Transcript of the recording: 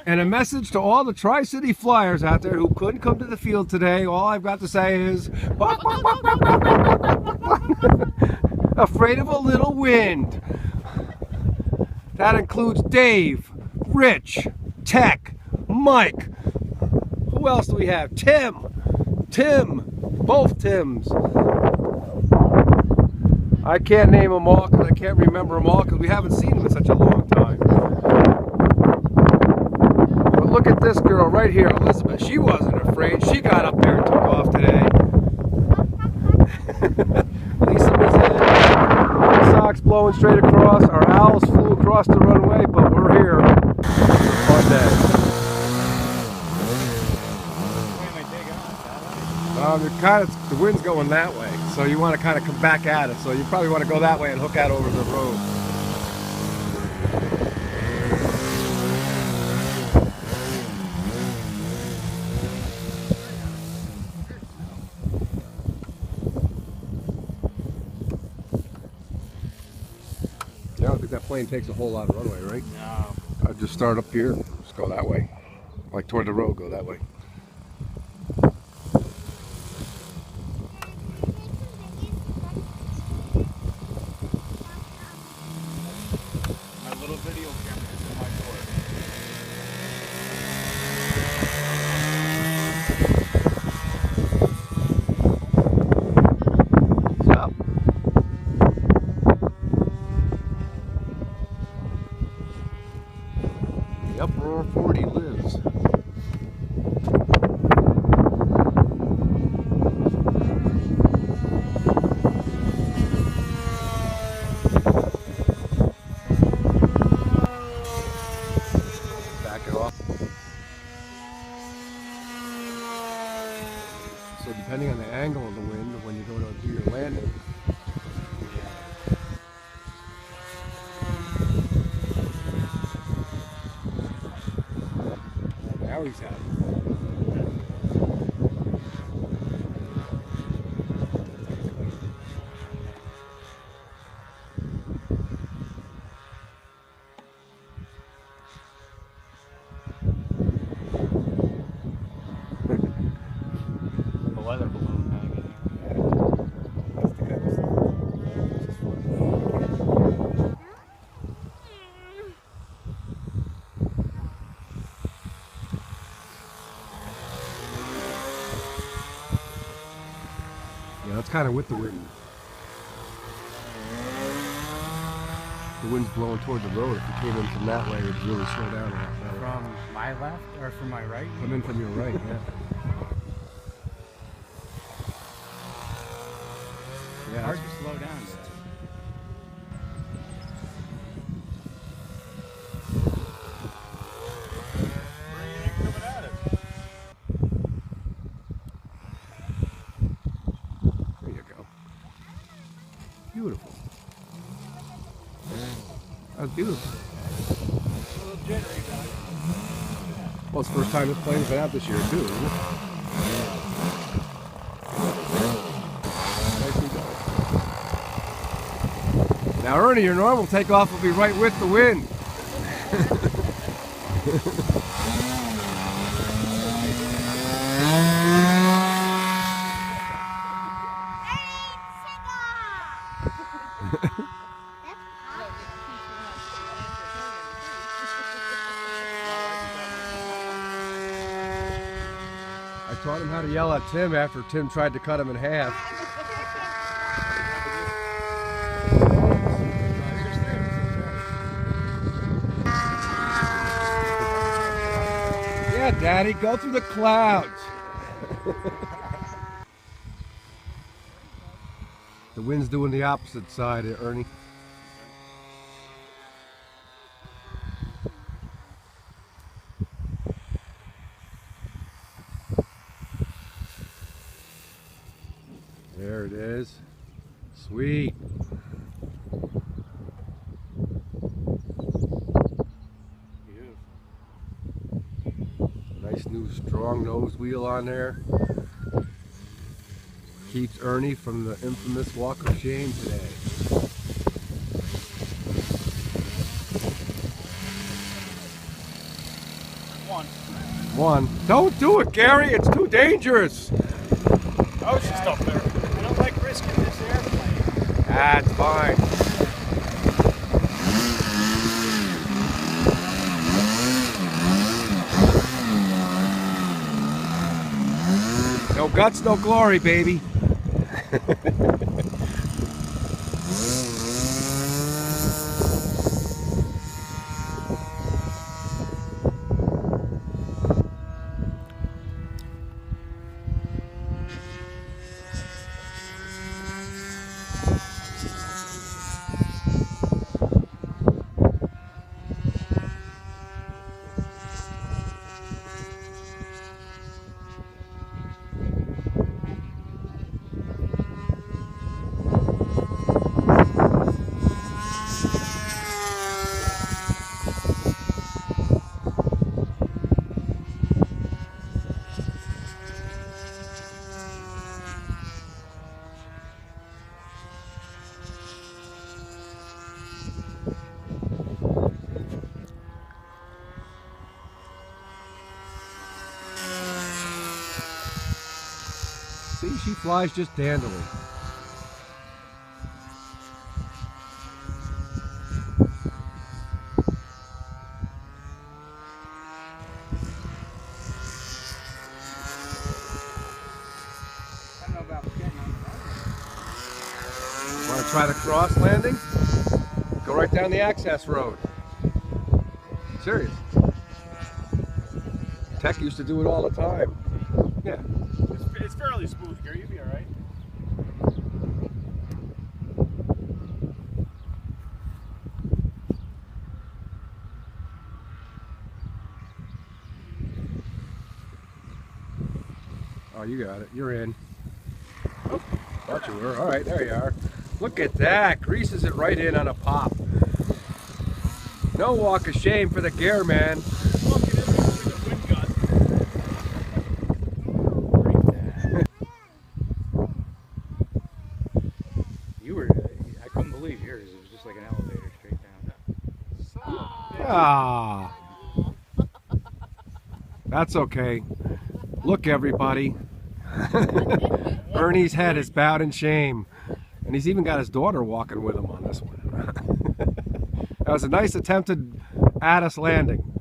And a message to all the Tri-City Flyers out there who couldn't come to the field today. All I've got to say is, afraid of a little wind. That includes Dave, Rich, Tech, Mike. Who else do we have? Tim, both Tims. I can't name them all because I can't remember them all because we haven't seen them in such a long time. But look at this girl right here, Elizabeth. She wasn't afraid. She got up there and took off today. Lisa was in. Sox blowing straight across. Our owls flew across the runway, but we're here. Fun day. The wind's going that way, so you want to kind of come back at it. So you probably want to go that way and hook out over the road. Yeah, I don't think that plane takes a whole lot of runway, right? No. I'll just start up here, just go that way. Like toward the road, go that way. Little video camera is in my door. What's up? The Uproar 40 lives. So depending on the angle of the wind, when you go to do your landing, now he's out. Weather balloon hanging. Yeah, that's kind of with the wind. The wind's blowing toward the road. If you came in from that way, it would really slow down a lot better. From my left or from my right? Come in from your right, yeah. Yeah, Hard to slow down. there you go. Beautiful. That's beautiful. Well, it's the first time this plane's been out this year, too, isn't it? Now, Ernie, your normal takeoff will be right with the wind. I taught him how to yell at Tim after Tim tried to cut him in half. Yeah, Daddy, go through the clouds. The wind's doing the opposite side, Ernie. There it is. Sweet. Nice new strong nose wheel on there. Keeps Ernie from the infamous walk of shame today. One. Don't do it, Gary. It's too dangerous. Oh, she's up there. I don't like risking this airplane. That's fine. No guts, no glory, baby. See, she flies just dandily. I don't know about getting on the Want to try the cross landing? Go right down the access road. Serious. Tech used to do it all the time. Yeah. It's fairly smooth, Gary. You'll be all right. Oh, you got it. You're in. Oh, thought you were. All right, there you are. Look at that. Greases it right in on a pop. No walk of shame for the gear, man. Look, it is like a wind gun. You were, I couldn't believe yours. It was just like an elevator straight down. Ah. That's okay. Look, everybody. Ernie's head is bowed in shame. And he's even got his daughter walking with him on this one. That was a nice attempted Addis landing.